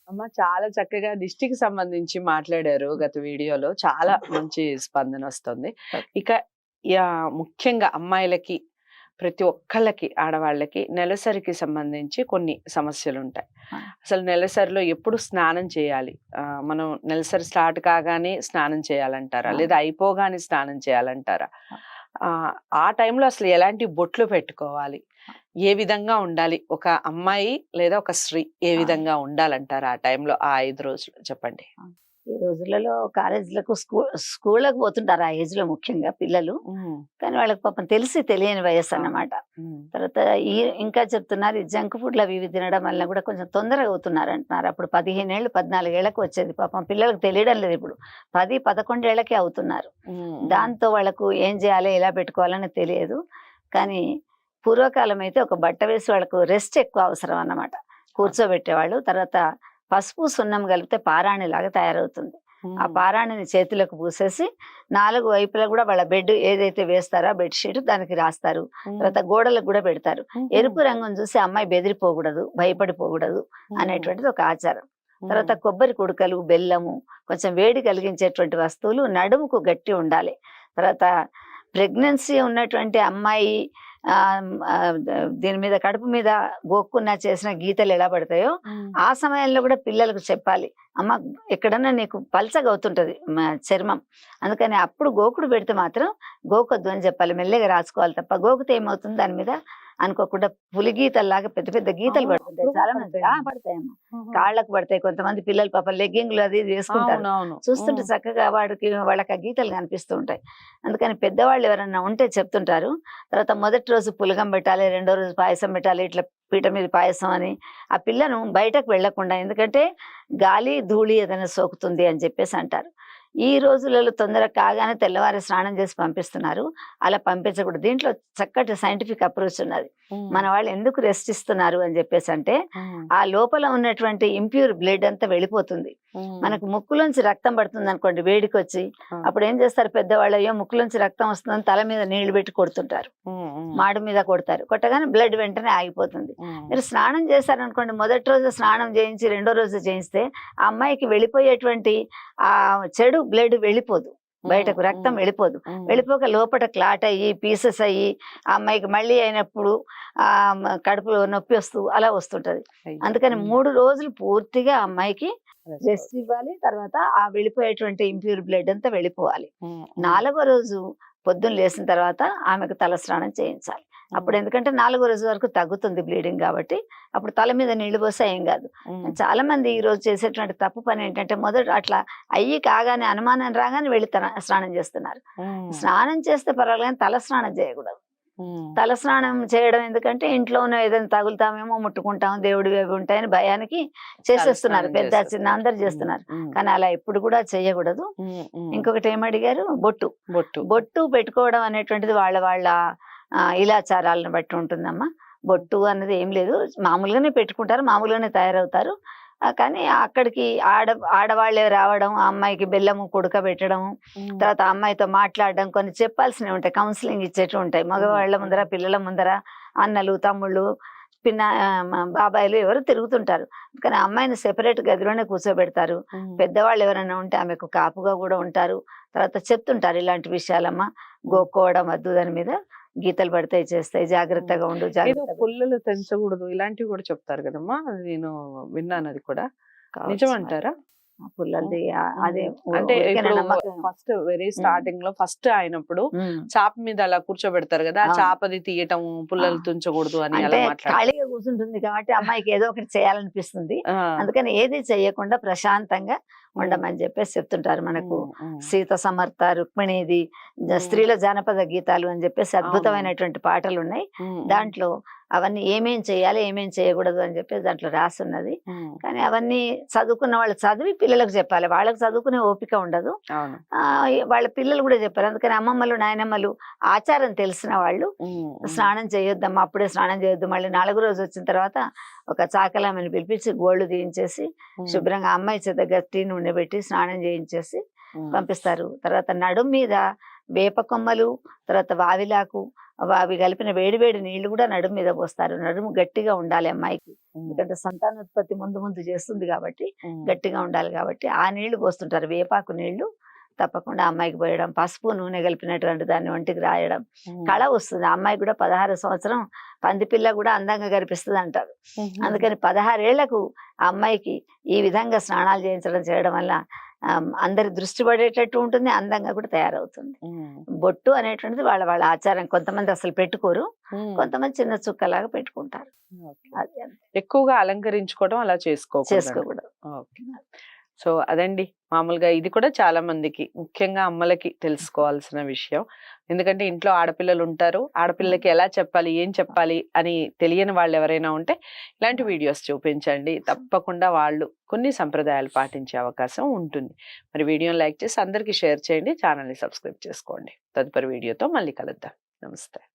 అమ్మ చాలా చక్కగా దిష్టికి సంబంధించి మాట్లాడారు గత వీడియోలో. చాలా మంచి స్పందనొస్తుంది. ఓకే. ఇక ముఖ్యంగా అమ్మాయిలకి, ప్రతి ఒక్కళ్ళకి, ఆడవాళ్ళకి నెలసరికి సంబంధించి కొన్ని సమస్యలుంటాయి. ఆ! అసలు నెలసరిలో ఎప్పుడు స్నానం చేయాలి? మనం నెలసరి స్టార్ట్ కాగానే స్నానం చేయాలంటారా? ఆ! లేదా అయిపోగానే స్నానం చేయాలంటారా? ఆ! ఆహ్, ఆ టైంలో అసలు ఎలాంటి బొట్లు పెట్టుకోవాలి? ఏ విధంగా ఉండాలి? ఒక అమ్మాయి లేదా ఒక స్త్రీ ఏ ఆ! విధంగా ఉండాలంటారు ఆ టైంలో ఆ 5 రోజులు చెప్పండి? ఆ! ఈ రోజులలో కాలేజీలకు స్కూళ్ళకి పోతుంటారు ఆ ఏజ్‌లో ముఖ్యంగా పిల్లలు. హ్మ్. కానీ వాళ్ళకి పాపం తెలిసి తెలియని అవును. వయస్సన్నమాట. హ్మ్. తర్వాత ఈ ఇంకా చెప్తున్నారు ఈ జంక్ ఫుడ్‌లు అవి ఇవి తినడం వల్ల కూడా కొంచెం తొందరగా అవుతున్నారంటున్నారు. అప్పుడు 15 ఏళ్ళు, 14 ఏళ్ళకి వచ్చేది. పాపం పిల్లలకి తెలియడం లేదు ఇప్పుడు. 10, 11 ఏళ్ళకే అవుతున్నారు. హ్మ్. హ్మ్. దాంతో వాళ్ళకు ఏం చేయాలి, ఎలా పెట్టుకోవాలని తెలియదు. కానీ పూర్వకాలం అయితే ఒక బట్ట వేసి వాళ్ళకు రెస్ట్ ఎక్కువ అవసరం అన్నమాట. కూర్చోబెట్టేవాళ్ళు. తర్వాత పసుపు, సున్నం కలిపితే పారాణిలాగా తయారవుతుంది. ఆ హ్మ్. పారాణిని చేతులకు పూసేసి 4 వైపులా కూడా వాళ్ళ బెడ్ ఏదైతే వేస్తారో ఆ బెడ్‌షీట్ దానికి రాస్తారు. హ్మ్. తర్వాత గోడలకు కూడా పెడతారు. హుహు. ఎరుపు రంగును చూసి అమ్మాయి బెదిరిపోకూడదు, భయపడిపోకూడదు హ్మ్. అనేటువంటిది ఒక ఆచారం. హ్మ్. తర్వాత కొబ్బరి కుడకలు, బెల్లము, కొంచెం వేడి కలిగించేటువంటి వస్తువులు నడుముకు గట్టి ఉండాలి. తర్వాత ప్రెగ్నెన్సీ ఉన్నటువంటి అమ్మాయి దీని మీద కడుపు మీద గోక్కున్న చేసిన గీతలు ఎలా పడతాయో హ్మ్. ఆ సమయంలో కూడా పిల్లలకు చెప్పాలి. అమ్మ ఎక్కడన్నా నీకు పల్చగా అవుతుంటది చర్మం. అందుకని అప్పుడు గోకుడు పెడితే మాత్రం గోకొద్దు అని చెప్పాలి. మెల్లగా రాసుకోవాలి తప్ప గోకితే ఏమవుతుంది దాని మీద అనుకోకుండా పులి గీతల్లాగా పెద్ద పెద్ద గీతలు అవును. పడుతుంటాయి అప్పుడు కూడా చాలా మంది. పడతాయా? పడతాయమ్మా. ఆహా! కాళ్ళకు పడతాయి. కొంతమంది పిల్లలు పాపం లెగ్గింగ్‌లు అది ఇది వేసుకుంటారు. అవునవును. చూస్తుంటే హ్మ్. చక్కగా వాళ్ళకి ఆ గీతలు కనిపిస్తూ ఉంటాయి. అందుకని పెద్దవాళ్ళు ఎవరన్నా ఉంటే చెప్తుంటారు. తర్వాత మొదటి రోజు పులగం పెట్టాలి, రెండో రోజు పాయసం పెట్టాలి. ఇట్లా పీట మీద పాయసం అని. ఆ పిల్లను బయటకు వెళ్ళకుండా ఎందుకంటే గాలి, ధూళి ఏదైనా సోకుతుంది అని చెప్పేసి అంటారు. ఈ రోజులలో తొందరగా కాగానే తెల్లవారి స్నానం చేసి పంపిస్తున్నారు. అలా పంపించకూడదు. దీంట్లో చక్కటి సైంటిఫిక్ అప్రోచ్ ఉన్నది. హ్మ్. మన వాళ్ళు ఎందుకు రెస్ట్ ఇస్తున్నారు అని చెప్పేసంటే, హ్మ్. ఆ లోపల ఉన్నటువంటి ఇంప్యూర్ బ్లడ్ అంతా వెళ్ళిపోతుంది. హ్మ్. మనకు ముక్కులోంచి రక్తం పడుతుందనుకోండి వేడికొచ్చి, ఆ! అప్పుడేం చేస్తారు పెద్దవాళ్ళు, అయ్యో! ముక్కులోంచి రక్తం వస్తుందని తల మీద నీళ్లు పెట్టి కొడుతుంటారు. హ్మ్. హ్మ్. మాడు మీద కొడతారు. కొట్టగానే బ్లడ్ వెంటనే ఆగిపోతుంది. హ్మ్. మీరు స్నానం చేశారనుకోండి, మొదటి రోజు స్నానం చేయించి, రెండో రోజు చేయిస్తే, ఆ అమ్మాయికి వెళ్ళిపోయేటువంటి చెడు బ్లడ్ వెళ్ళిపోదు. హ్మ్. బయటకు రక్తం హ్మ్. వెళ్ళిపోదు. హ్మ్. వెళ్ళిపోక లోపట క్లాట్ అయ్యి, పీసెస్ అయ్యి, ఆ అమ్మాయికి మళ్ళీ అయినప్పుడు కడుపులో నొప్పి అలా వస్తుంటది. అయ్యో! అందుకని హ్మ్. 3 రోజులు పూర్తిగా ఆ అమ్మాయికి రెస్ట్. రెస్ట్ ఇవ్వాలి. తర్వాత ఆ వెళ్ళిపోయేటువంటి ఇంప్యూర్ బ్లడ్ అంతా వెళ్ళిపోవాలి. హ్మ్. హ్మ్. 4వ రోజు పొద్దున్న లేసిన తర్వాత ఆమెకు తలస్నానం చేయించాలి. హ్మ్. అప్పుడు ఎందుకంటే 4వ రోజు వరకు తగ్గుతుంది బ్లీడింగ్ కాబట్టి, అప్పుడు తల మీద నీళ్లు పోస్తే ఏం గాదు. హ్మ్. చాలా మంది ఈరోజు చేసేటువంటి తప్పు పని ఏంటంటే, మొదట అట్లా అయ్యి కాగానే అనుమానం రాగానే వెళ్లి స్నానం చేస్తున్నారు. హ్మ్. స్నానం చేస్తే పర్వాలేదు గానీ తల స్నానం చేయకూడదు. హ్మ్. తల స్నానం చేయడం ఎందుకంటే, ఇంట్లో ఉన్న ఏదైనా తగులుతామేమో, ముట్టుకుంటాం, దేవుడివి అవి ఉంటాయని భయానికి చేసేస్తున్నారు. తలస్నానం పెద్ద, చిన్న చేసేస్తారు. అందరూ హ్మ్. చేస్తున్నారు. హ్మ్. కానీ అలా ఎప్పుడు కూడా చేయకూడదు. హ్మ్. హ్మ్. ఇంకొకటి ఏమడిగారు? బొట్టు. బొట్టు. బొట్టు పెట్టుకోవడం అనేటువంటిది వాళ్ళ వాళ్ళ ఇలాచారాలను బట్టి ఉంటుందమ్మా. హ్మ్. బొట్టు అన్నది ఏం లేదు. మామూలుగానే పెట్టుకుంటారు. మామూలుగానే తయారవుతారు. కానీ అక్కడికి ఆడవాళ్ళే రావడం, ఆ అమ్మాయికి బెల్లము కుడకబెట్టడం, హ్మ్. తర్వాత ఆ అమ్మాయితో మాట్లాడడం, కొన్ని చెప్పాల్సినవి ఉంటాయి. కౌన్సెలింగ్ ఇచ్చేటివి ఉంటాయి. హ్మ్. మగవాళ్ళ ముందర, హ్మ్. పిల్లల ముందర అన్నలు, తమ్ముళ్ళు, బాబాయిలు ఎవరో తిరుగుతుంటారు. కానీ ఆ అమ్మాయిని సెపరేట్ గదిలోనే కూర్చోబెడతారు. హ్మ్. పెద్దవాళ్ళు ఎవరైనా ఉంటే ఆమెకు కాపుగా కూడా ఉంటారు. తర్వాత చెప్తుంటారు ఇలాంటి విషయాలమ్మా. హ్మ్. గోక్కోవడం వద్దు దాని మీద. గీతలు పడతాయి, చేస్తాయి. హ్మ్. జాగ్రత్తగా ఉండు. ఏదో జాగ్రత్తగా పుల్లలు తెంచకూడదు ఇలాంటివి గూడా చెప్తారు గదమ్మా! నేను విన్నానది కూడా. కావచ్చు మరి. నిజమంటారా? ఆ హ్మ్. పుల్లలది అదే హ్మ్. అంటే ఊరికేనా ఇప్పుడు నమ్మకం. ఫస్ట్ వెరీ హ్మ్. స్టార్టింగ్‌లో ఫస్ట్ అయినప్పుడు హ్మ్. చాప మీద అలా కూర్చోబెడతారు గదా! ఆ అవును. చాపది తీయటం, ఆ! పుల్లలు తుంచకూడదు అని అంటే అలా మాట్లాడతారు. ఖాళీగా కూర్చుంటుంది కాబట్టి అమ్మాయికి ఏదో ఒకటి చేయాలనిపిస్తుంది. ఆ! అందుకని ఏది చెయ్యకుండా ప్రశాంతంగా హ్మ్. ఉండమని చెప్పేసి చెప్తుంటారు మనకు. హ్మ్. హ్మ్. సీత సమర్థ, రుక్మిణిది, హ్మ్. స్త్రీల జానపద గీతాలు అని చెప్పేసి అవునవును. అద్భుతమైనటువంటి పాటలున్నాయి. హ్మ్. హ్మ్. దాంట్లో అవన్నీ ఏమేం చేయాలి, ఏమేం చేయకూడదు అని చెప్పేసి దాంట్లో రాసున్నది. హ్మ్. కానీ అవన్నీ చదువుకున్న వాళ్ళు చదివి పిల్లలకు చెప్పాలి. వాళ్ళకి చదువుకునే ఓపిక ఉండదు. అవును. వాళ్ళ పిల్లలు కూడా చెప్పారు. అందుకని అమ్మమ్మలు, నాయనమ్మలు ఆచారం తెలిసిన వాళ్ళు హ్మ్. హ్మ్. స్నానం చేయొద్దమ్మా, అప్పుడే స్నానం చేయొద్దు. మళ్ళీ 4 రోజు వచ్చిన తర్వాత ఒక చాకలామని పిలిపించి గోళ్ళు తీయించేసి, హ్మ్. శుభ్రంగా అమ్మాయి చేత గట్టి నూనె పెట్టి స్నానం చేయించేసి హ్మ్. పంపిస్తారు. తర్వాత నడుం మీద వేప కొమ్మలు, తర్వాత వావిలాకు, అవి కలిపిన వేడి వేడి నీళ్లు కూడా నడుము మీద పోస్తారు. నడుము గట్టిగా ఉండాలి అమ్మాయికి. ఎందుకంటే సంతానోత్పత్తి ముందు ముందు చేస్తుంది కాబట్టి గట్టిగా ఉండాలి కాబట్టి ఆ నీళ్లు పోస్తుంటారు. వేపాకు నీళ్లు తప్పకుండా అమ్మాయికి పోయడం, పసుపు నూనె కలిపినటువంటి దాన్ని ఒంటికి రాయడం. కళ వస్తుంది ఆ అమ్మాయికి కూడా. 16 సంవత్సరం పంది పిల్ల కూడా అందంగా కనిపిస్తుంది అంటారు. అందుకని 16 ఏళ్లకు ఆ అమ్మాయికి ఈ విధంగా స్నానాలు చేయడం వల్ల అందరి దృష్టి పడేటట్టు ఉంటుంది, అందంగా కూడా తయారవుతుంది. బొట్టు అనేటువంటిది వాళ్ళ వాళ్ళ ఆచారం. కొంతమంది అసలు పెట్టుకోరు, కొంతమంది చిన్న చుక్కలాగా పెట్టుకుంటారు. అది అంతే. ఎక్కువగా అలంకరించుకోవడం అలా చేసుకోకూడదు. ఓకే. సో అదండి, మామూలుగా ఇది కూడా చాలా మందికి, ముఖ్యంగా అమ్మలకి తెలుసుకోవాల్సిన విషయం. ఎందుకంటే ఇంట్లో ఆడపిల్లలు ఉంటారు, ఆడపిల్లకి ఎలా చెప్పాలి, ఏం చెప్పాలి అని తెలియని వాళ్ళు ఎవరైనా ఉంటే ఇలాంటి వీడియోస్ చూపించండి. తప్పకుండా వాళ్ళు కొన్ని సంప్రదాయాలు పాటించే అవకాశం ఉంటుంది. మరి వీడియోని లైక్ చేసి అందరికీ షేర్ చేయండి, ఛానల్ని సబ్స్క్రైబ్ చేసుకోండి. తదుపరి వీడియోతో మళ్ళీ కలుద్దాం. నమస్తే.